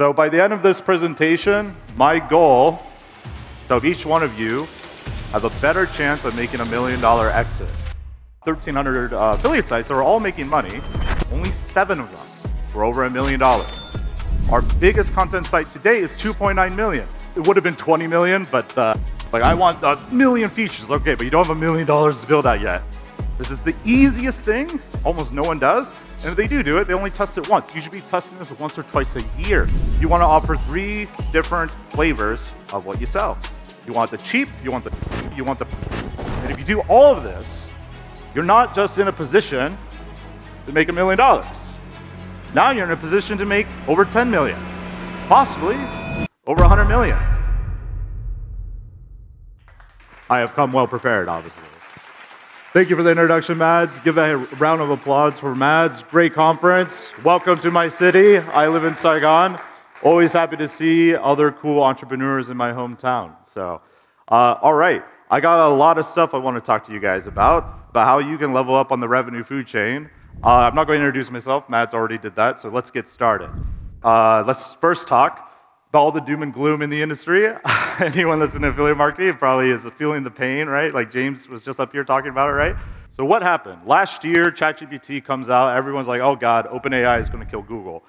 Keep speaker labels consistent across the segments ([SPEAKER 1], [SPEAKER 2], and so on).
[SPEAKER 1] So by the end of this presentation, my goal is to have each one of you have a better chance of making $1 million exit. 1,300 affiliate sites that are all making money, only 7 of them were over $1 million. Our biggest content site today is 2.9 million. It would have been 20 million, but like I want a million features. Okay, but you don't have $1 million to build that yet. This is the easiest thing, almost no one does. And if they do it, they only test it once. You should be testing this once or twice a year. You want to offer 3 different flavors of what you sell. You want the cheap, you want the, and if you do all of this, you're not just in a position to make $1 million. Now you're in a position to make over 10 million, possibly over 100 million. I have come well prepared, obviously. Thank you for the introduction, Mads. Give a round of applause for Mads. Great conference. Welcome to my city. I live in Saigon. Always happy to see other cool entrepreneurs in my hometown. So, all right. I got a lot of stuff I want to talk to you guys about how you can level up on the revenue food chain. I'm not going to introduce myself. Mads already did that, so let's get started. Let's first talk about all the doom and gloom in the industry. Anyone that's in affiliate marketing probably is feeling the pain, right? Like James was just up here talking about it, right? So what happened? Last year, ChatGPT comes out. Everyone's like, oh God, OpenAI is going to kill Google.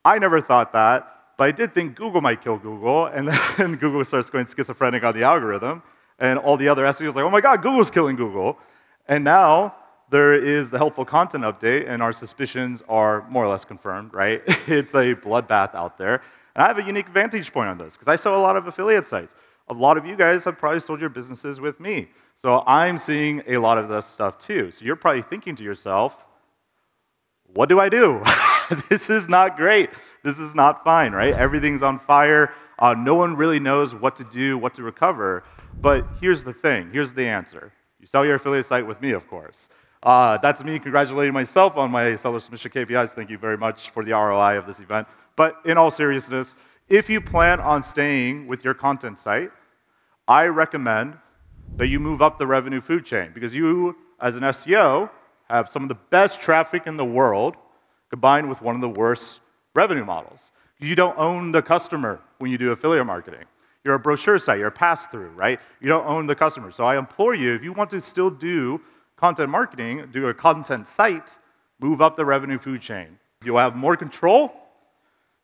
[SPEAKER 1] I never thought that, but I did think Google might kill Google, and then Google starts going schizophrenic on the algorithm. And all the other SEOs like, oh my God, Google's killing Google. And now there is the helpful content update, and our suspicions are more or less confirmed, right? It's a bloodbath out there. And I have a unique vantage point on this, because I sell a lot of affiliate sites. A lot of you guys have probably sold your businesses with me. So I'm seeing a lot of this stuff too. So you're probably thinking to yourself, what do I do? This is not great. This is not fine, right? Everything's on fire. No one really knows what to do, what to recover. But here's the thing, here's the answer. You sell your affiliate site with me, of course. That's me congratulating myself on my seller submission KPIs. Thank you very much for the ROI of this event. But in all seriousness, if you plan on staying with your content site, I recommend that you move up the revenue food chain, because you, as an SEO, have some of the best traffic in the world combined with one of the worst revenue models. You don't own the customer when you do affiliate marketing. You're a brochure site, you're a pass-through, right? You don't own the customer. So I implore you, if you want to still do content marketing, do a content site, move up the revenue food chain. You'll have more control.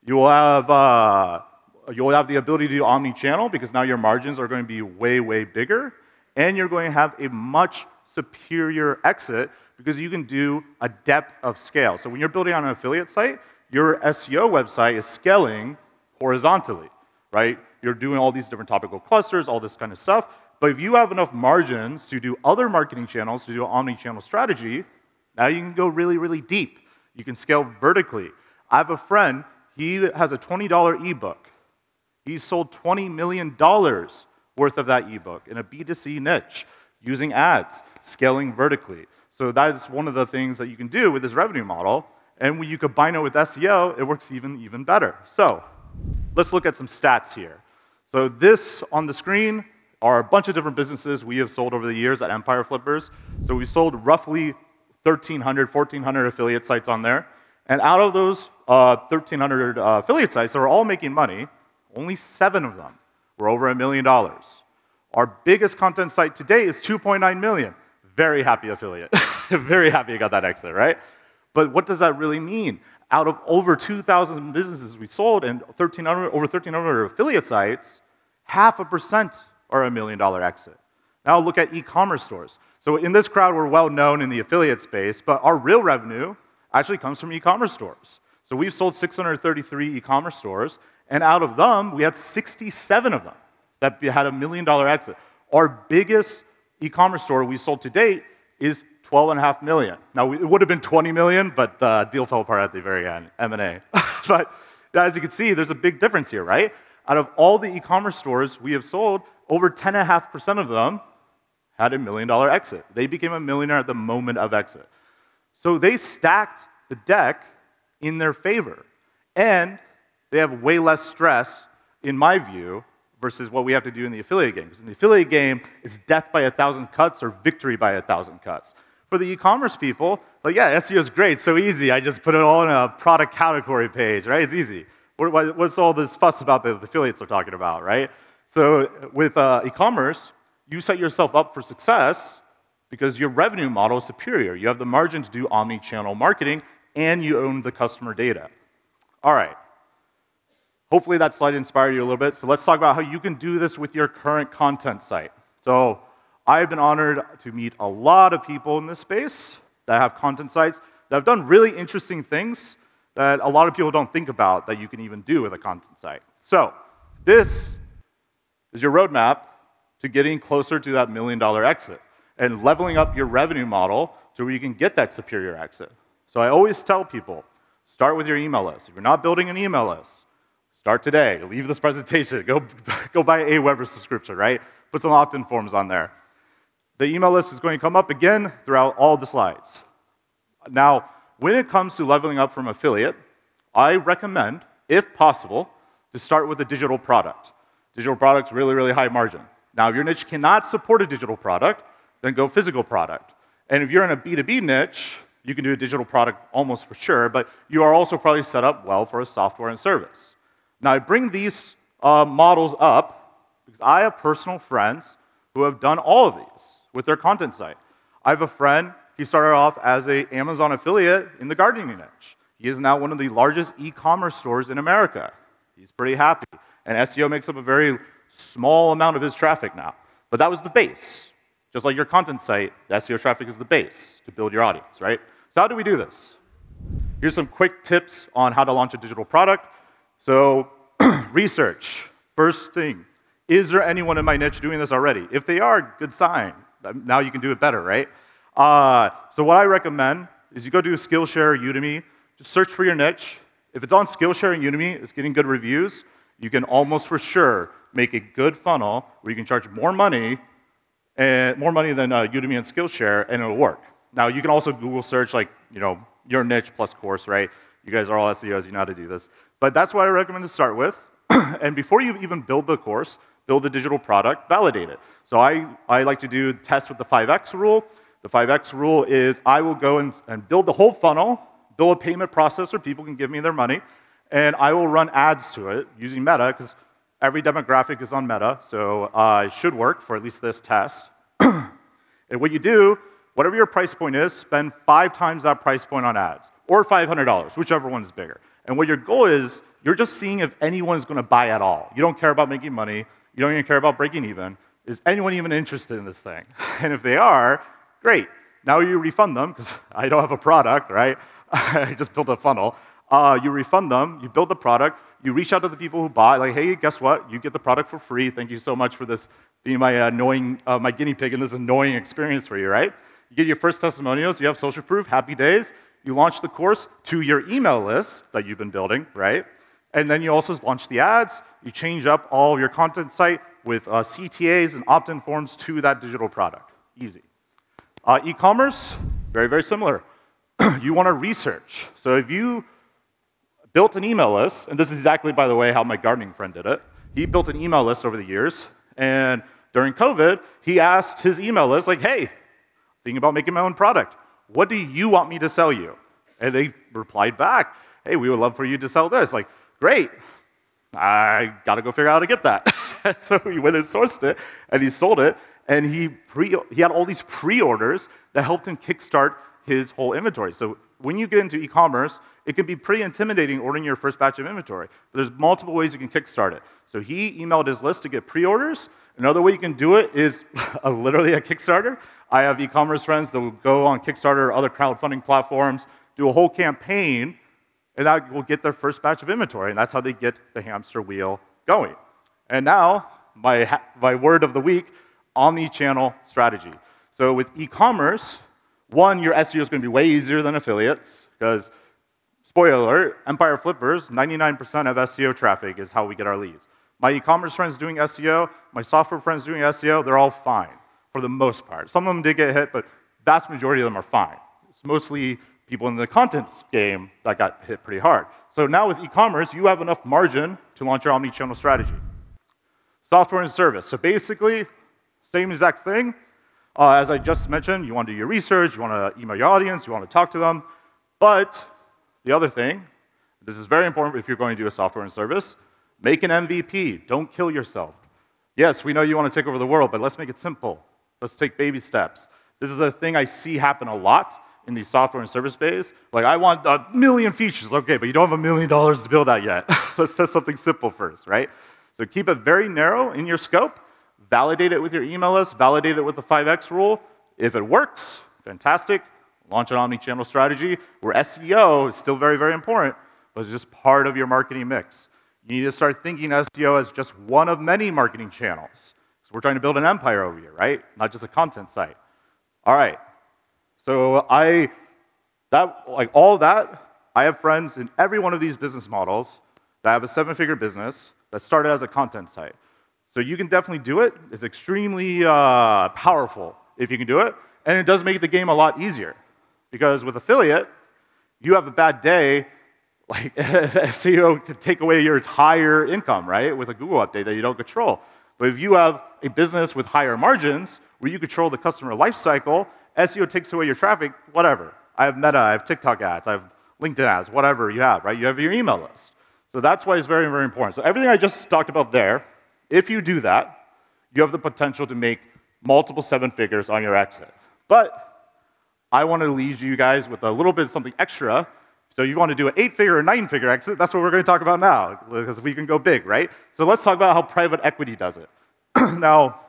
[SPEAKER 1] You'll have the ability to do omni-channel, because now your margins are going to be way, way bigger. And you're going to have a much superior exit, because you can do a depth of scale. So when you're building on an affiliate site, your SEO website is scaling horizontally, right? You're doing all these different topical clusters, all this kind of stuff. But if you have enough margins to do other marketing channels, to do an omni-channel strategy, now you can go really, really deep. You can scale vertically. I have a friend, he has a $20 ebook. He sold $20 million worth of that ebook in a B2C niche, using ads, scaling vertically. So that is one of the things that you can do with this revenue model. And when you combine it with SEO, it works even better. So let's look at some stats here. So this on the screen are a bunch of different businesses we have sold over the years at Empire Flippers. So we sold roughly 1,300, 1,400 affiliate sites on there. And out of those 1,300 affiliate sites that are all making money, only 7 of them were over $1 million. Our biggest content site today is 2.9 million. Very happy affiliate. Very happy you got that exit, right? But what does that really mean? Out of over 2,000 businesses we sold and over 1,300 affiliate sites, 0.5% are $1 million exit. Now look at e-commerce stores. So in this crowd, we're well known in the affiliate space, but our real revenue actually comes from e-commerce stores. So we've sold 633 e-commerce stores, and out of them, we had 67 of them that had $1 million exit. Our biggest e-commerce store we sold to date is 12.5 million. Now, it would have been 20 million, but the deal fell apart at the very end, M&A. But as you can see, there's a big difference here, right? Out of all the e-commerce stores we have sold, over 10.5% of them had $1 million exit. They became a millionaire at the moment of exit. So they stacked the deck in their favor. And they have way less stress, in my view, versus what we have to do in the affiliate game. Because in the affiliate game, it's death by 1,000 cuts or victory by 1,000 cuts. For the e-commerce people, like, yeah, SEO is great, so easy. I just put it all in a product category page, right? It's easy. What's all this fuss about the affiliates are talking about, right? So with e-commerce, you set yourself up for success because your revenue model is superior. You have the margin to do omni-channel marketing, and you own the customer data. All right. Hopefully that slide inspired you a little bit. So let's talk about how you can do this with your current content site. So I've been honored to meet a lot of people in this space that have content sites that have done really interesting things that a lot of people don't think about that you can even do with a content site. So this is your roadmap to getting closer to that $1 million exit and leveling up your revenue model to where you can get that superior exit. So I always tell people, start with your email list. If you're not building an email list, start today. Leave this presentation. Go buy a Weber subscription, right? Put some opt-in forms on there. The email list is going to come up again throughout all the slides. Now, when it comes to leveling up from affiliate, I recommend, if possible, to start with a digital product. Digital product's really, really high margin. Now, if your niche cannot support a digital product, then go physical product. And if you're in a B2B niche, you can do a digital product almost for sure, but you are also probably set up well for a software and service. Now, I bring these models up because I have personal friends who have done all of these with their content site. I have a friend, he started off as an Amazon affiliate in the gardening niche. He is now one of the largest e-commerce stores in America. He's pretty happy. And SEO makes up a very small amount of his traffic now. But that was the base. Just like your content site, the SEO traffic is the base to build your audience, right? So how do we do this? Here's some quick tips on how to launch a digital product. So research, first thing. Is there anyone in my niche doing this already? If they are, good sign. Now you can do it better, right? So what I recommend is you go do Skillshare or Udemy, just search for your niche. If it's on Skillshare and Udemy, it's getting good reviews, you can almost for sure make a good funnel where you can charge more money than Udemy and Skillshare, and it'll work. Now, you can also Google search, like, your niche plus course, right? You guys are all SEOs, you know how to do this. But that's what I recommend to start with. And before you even build the course, build the digital product, validate it. So I like to do tests with the 5X rule. The 5X rule is I will go and build the whole funnel, build a payment processor, people can give me their money, and I will run ads to it using Meta, because every demographic is on Meta, so it should work for at least this test. And what you do, whatever your price point is, spend 5 times that price point on ads, or $500, whichever one is bigger. And what your goal is, you're just seeing if anyone is going to buy at all. You don't care about making money. You don't even care about breaking even. Is anyone even interested in this thing? And if they are, great. Now you refund them, because I don't have a product, right? I just built a funnel. You refund them, you build the product, you reach out to the people who buy, like, hey, guess what? You get the product for free. Thank you so much for this being my my guinea pig in this annoying experience for you, right? You get your first testimonials, you have social proof, happy days. You launch the course to your email list that you've been building, right? And then you also launch the ads. You change up all your content site with CTAs and opt-in forms to that digital product. Easy. E-commerce, very, very similar. You want to research. So if you built an email list, and this is exactly, by the way, how my gardening friend did it. He built an email list over the years, and during COVID, he asked his email list, like, hey, thinking about making my own product. What do you want me to sell you? And they replied back, hey, we would love for you to sell this. Like, great. I got to go figure out how to get that. So he went and sourced it, and he sold it, and he had all these pre-orders that helped him kickstart his whole inventory. So when you get into e-commerce, it can be pretty intimidating ordering your first batch of inventory. But there's multiple ways you can kickstart it. So he emailed his list to get pre-orders. Another way you can do it is literally a Kickstarter. I have e-commerce friends that will go on Kickstarter or other crowdfunding platforms, do a whole campaign, and that will get their first batch of inventory. And that's how they get the hamster wheel going. And now, my word of the week, omni-channel strategy. So with e-commerce, one, your SEO is going to be way easier than affiliates, because, spoiler alert, Empire Flippers, 99% of SEO traffic is how we get our leads. My e-commerce friends doing SEO, my software friends doing SEO, they're all fine, for the most part. Some of them did get hit, but vast majority of them are fine. It's mostly people in the content game that got hit pretty hard. So now with e-commerce, you have enough margin to launch your omni-channel strategy. Software and service. So basically, same exact thing. As I just mentioned, you want to do your research, you want to email your audience, you want to talk to them. But the other thing This is very important if you're going to do a software and service. Make an MVP. Don't kill yourself. Yes, we know you want to take over the world, but let's make it simple. Let's take baby steps. This is a thing I see happen a lot in the software and service space. Like, I want 1,000,000 features. Okay, but you don't have $1,000,000 to build that yet. Let's test something simple first, right? So keep it very narrow in your scope. Validate it with your email list. Validate it with the 5X rule. If it works, fantastic. Launch an omni-channel strategy where SEO is still very, very important, but it's just part of your marketing mix. You need to start thinking SEO as just one of many marketing channels. So we're trying to build an empire over here, right? Not just a content site. All right. So all that, I have friends in every one of these business models that have a 7-figure business that started as a content site. So you can definitely do it. It's extremely powerful if you can do it. And it does make the game a lot easier. Because with affiliate, you have a bad day, like SEO could take away your entire income, right? With a Google update that you don't control. But if you have a business with higher margins, where you control the customer life cycle, SEO takes away your traffic, whatever. I have Meta, I have TikTok ads, I have LinkedIn ads, whatever you have, right? You have your email list. So that's why it's very, very important. So everything I just talked about there, if you do that, you have the potential to make multiple 7 figures on your exit. But I want to leave you guys with a little bit of something extra. So you want to do an 8-figure or 9-figure exit, that's what we're going to talk about now, because we can go big, right? So let's talk about how private equity does it. Now,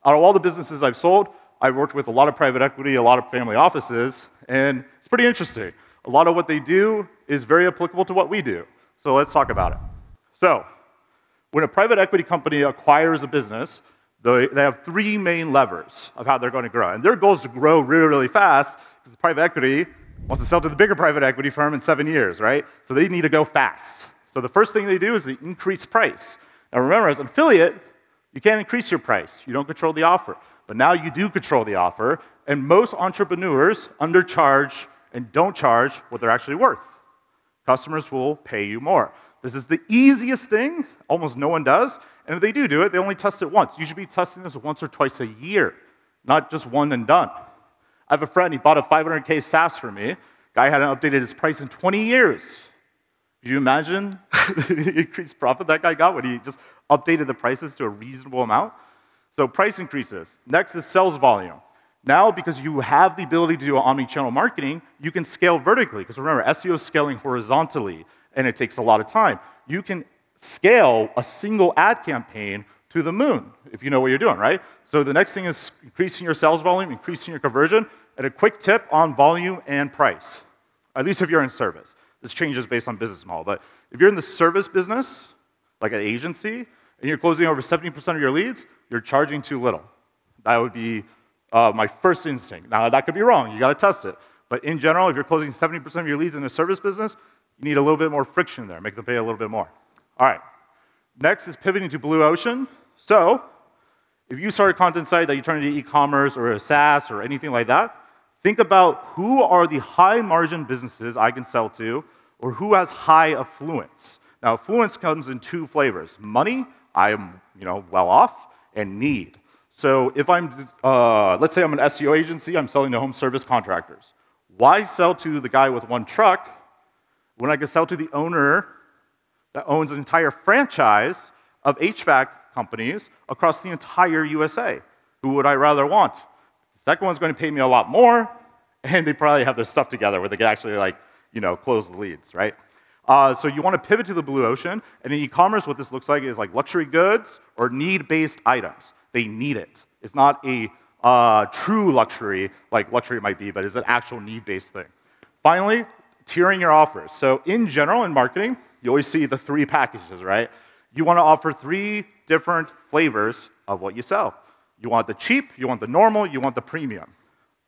[SPEAKER 1] out of all the businesses I've sold, I've worked with a lot of private equity, a lot of family offices, and it's pretty interesting. A lot of what they do is very applicable to what we do. So let's talk about it. So when a private equity company acquires a business, they have 3 main levers of how they're going to grow. And their goal is to grow really, really fast, because the private equity wants to sell to the bigger private equity firm in 7 years, right? So they need to go fast. So the first thing they do is they increase price. Now remember, as an affiliate, you can't increase your price. You don't control the offer. But now you do control the offer, and most entrepreneurs undercharge and don't charge what they're actually worth. Customers will pay you more. This is the easiest thing, almost no one does, and if they do it, they only test it once. You should be testing this once or twice a year, not just one and done. I have a friend, he bought a 500K SaaS for me. Guy hadn't updated his price in 20 years. Could you imagine the increased profit that guy got when he just updated the prices to a reasonable amount? So price increases. Next is sales volume. Now, because you have the ability to do omni-channel marketing, you can scale vertically. Because remember, SEO is scaling horizontally, and it takes a lot of time. You can scale a single ad campaign to the moon, if you know what you're doing, right? So the next thing is increasing your sales volume, increasing your conversion, and a quick tip on volume and price, at least if you're in service. This changes based on business model, but if you're in the service business, like an agency, and you're closing over 70% of your leads, you're charging too little. That would be my first instinct. Now, that could be wrong. You got to test it. But in general, if you're closing 70% of your leads in a service business, you need a little bit more friction there. Make them pay a little bit more. All right. Next is pivoting to blue ocean. So if you start a content site that you turn into e-commerce or a SaaS or anything like that, think about who are the high-margin businesses I can sell to, or who has high affluence. Now, affluence comes in 2 flavors. Money, I am well off, and need. So if I'm, let's say I'm an SEO agency, I'm selling to home service contractors. Why sell to the guy with 1 truck when I can sell to the owner that owns an entire franchise of HVAC companies across the entire USA? Who would I rather want? The second one's going to pay me a lot more, and they probably have their stuff together where they can actually close the leads, right? So you want to pivot to the blue ocean, and in e-commerce, what this looks like is like luxury goods or need-based items. They need it. It's not a true luxury, like luxury might be, but it's an actual need-based thing. Finally, tiering your offers. So in general, in marketing, you always see the 3 packages, right? You want to offer 3 different flavors of what you sell. You want the cheap, you want the normal, you want the premium.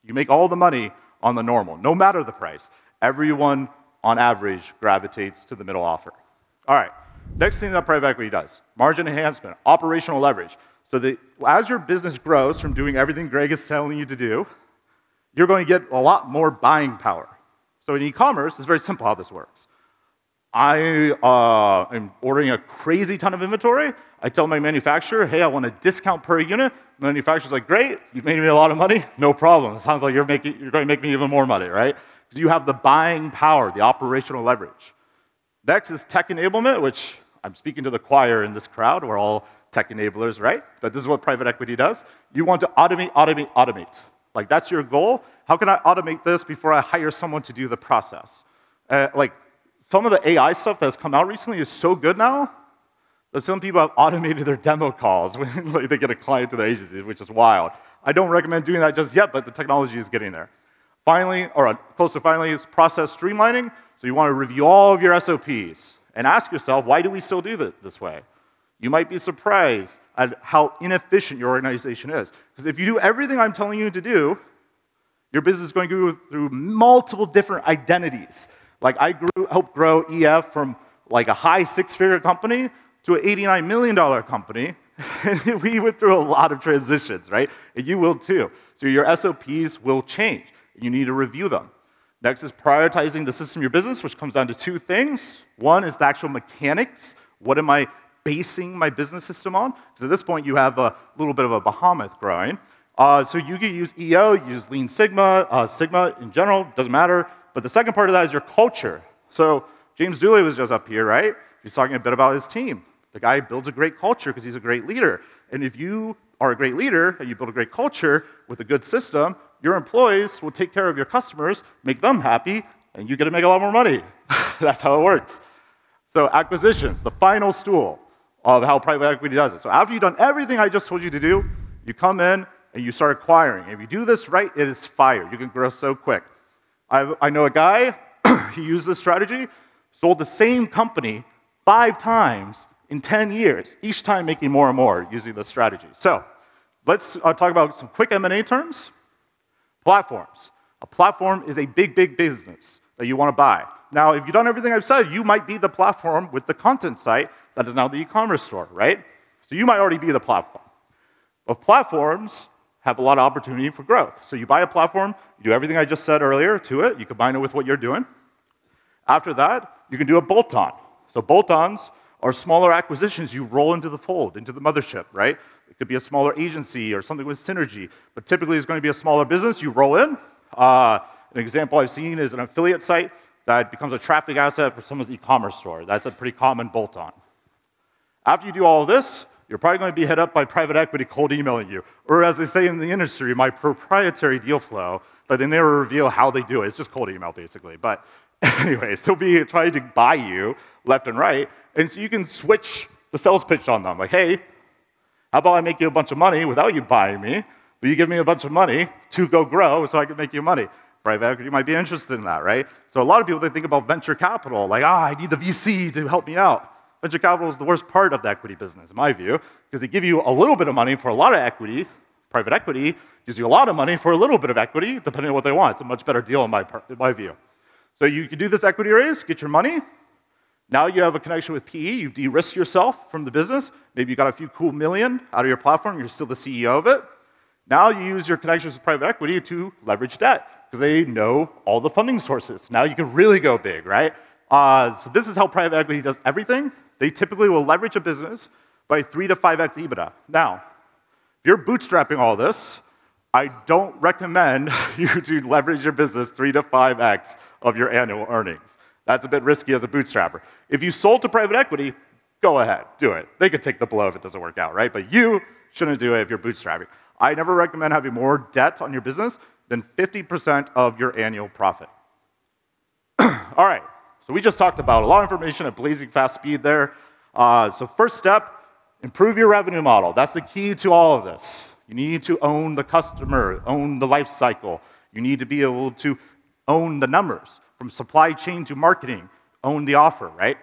[SPEAKER 1] You make all the money on the normal, no matter the price. Everyone, on average, gravitates to the middle offer. All right, next thing that private equity does, margin enhancement, operational leverage. So that as your business grows from doing everything Greg is telling you to do, you're going to get a lot more buying power. So in e-commerce, it's very simple how this works. I am ordering a crazy ton of inventory. I tell my manufacturer, hey, I want a discount per unit. The manufacturer's like, great, you've made me a lot of money. No problem. It sounds like you're going to make me even more money, right? Because you have the buying power, the operational leverage. Next is tech enablement, which I'm speaking to the choir in this crowd. We're all tech enablers, right? But this is what private equity does. You want to automate, automate, automate. Like, that's your goal. How can I automate this before I hire someone to do the process? Like, some of the AI stuff that's come out recently is so good now that some people have automated their demo calls when like, they get a client to their agency, which is wild. I don't recommend doing that just yet, but the technology is getting there. Finally, or close to finally, is process streamlining. So you want to review all of your SOPs and ask yourself, why do we still do it this way? You might be surprised at how inefficient your organization is. Because if you do everything I'm telling you to do, your business is going to go through multiple different identities. Like helped grow EF from like a high six-figure company to an $89 million company. And we went through a lot of transitions, right? And you will too. So your SOPs will change. You need to review them. Next is prioritizing the system of your business, which comes down to two things. One is the actual mechanics. What am I basing my business system on? Because at this point, you have a little bit of a behemoth growing. So you can use EO, use Lean Sigma, Sigma in general, doesn't matter. But the second part of that is your culture. So James Dooley was just up here, right? He's talking a bit about his team. The guy builds a great culture because he's a great leader. And if you are a great leader and you build a great culture with a good system, your employees will take care of your customers, make them happy, and you get to make a lot more money. That's how it works. So acquisitions, the final stool of how private equity does it. So after you've done everything I just told you to do, you come in and you start acquiring. If you do this right, it is fire. You can grow so quick. I know a guy, he used this strategy, sold the same company 5 times in 10 years, each time making more and more using this strategy. So let's talk about some quick M&A terms. Platforms. A platform is a big, big business that you want to buy. Now, if you've done everything I've said, you might be the platform with the content site that is now the e-commerce store, right? So you might already be the platform. But platforms have a lot of opportunity for growth. So you buy a platform, you do everything I just said earlier to it, you combine it with what you're doing. After that, you can do a bolt-on. So bolt-ons are smaller acquisitions you roll into the fold, into the mothership, right? It could be a smaller agency or something with synergy, but typically it's going to be a smaller business you roll in. An example I've seen is an affiliate site that becomes a traffic asset for someone's e-commerce store. That's a pretty common bolt-on. After you do all of this, you're probably going to be hit up by private equity cold emailing you, or as they say in the industry, my proprietary deal flow, but they never reveal how they do it. It's just cold email, basically. But anyways, they'll be trying to buy you left and right, and so you can switch the sales pitch on them. Like, hey, how about I make you a bunch of money without you buying me, but you give me a bunch of money to go grow so I can make you money. Private equity might be interested in that, right? So a lot of people, they think about venture capital, like, I need the VC to help me out. Venture capital is the worst part of the equity business, in my view, because they give you a little bit of money for a lot of equity. Private equity gives you a lot of money for a little bit of equity, depending on what they want. It's a much better deal in my view. So you can do this equity raise, get your money. Now you have a connection with PE. You de-risk yourself from the business. Maybe you got a few cool million out of your platform. You're still the CEO of it. Now you use your connections with private equity to leverage debt, because they know all the funding sources. Now you can really go big, right? So this is how private equity does everything. They typically will leverage a business by 3 to 5x EBITDA. Now, if you're bootstrapping all this, I don't recommend you to leverage your business 3 to 5x of your annual earnings. That's a bit risky as a bootstrapper. If you sold to private equity, go ahead, do it. They could take the blow if it doesn't work out, right? But you shouldn't do it if you're bootstrapping. I never recommend having more debt on your business than 50% of your annual profit. All right. So we just talked about a lot of information at blazing fast speed there. So first step, improve your revenue model. That's the key to all of this. You need to own the customer, own the life cycle. You need to be able to own the numbers, from supply chain to marketing, own the offer, right?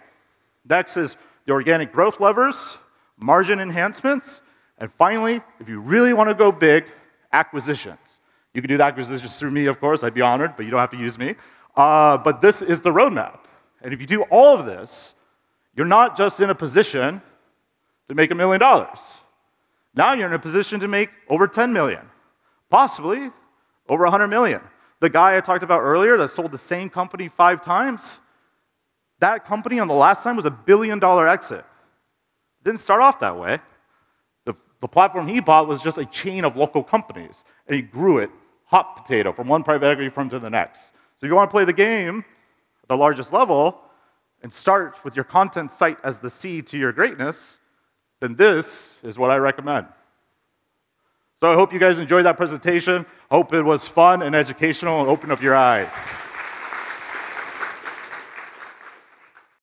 [SPEAKER 1] Next is the organic growth levers, margin enhancements, and finally, if you really want to go big, acquisitions. You can do the acquisitions through me, of course. I'd be honored, but you don't have to use me. But this is the roadmap. And if you do all of this, you're not just in a position to make $1 million. Now you're in a position to make over 10 million, possibly over 100 million. The guy I talked about earlier that sold the same company 5 times, that company on the last time was $1 billion exit. It didn't start off that way. The platform he bought was just a chain of local companies, and he grew it hot potato from one private equity firm to the next. So if you want to play the game, the largest level, and start with your content site as the seed to your greatness, then this is what I recommend. So I hope you guys enjoyed that presentation. I hope it was fun and educational and opened up your eyes.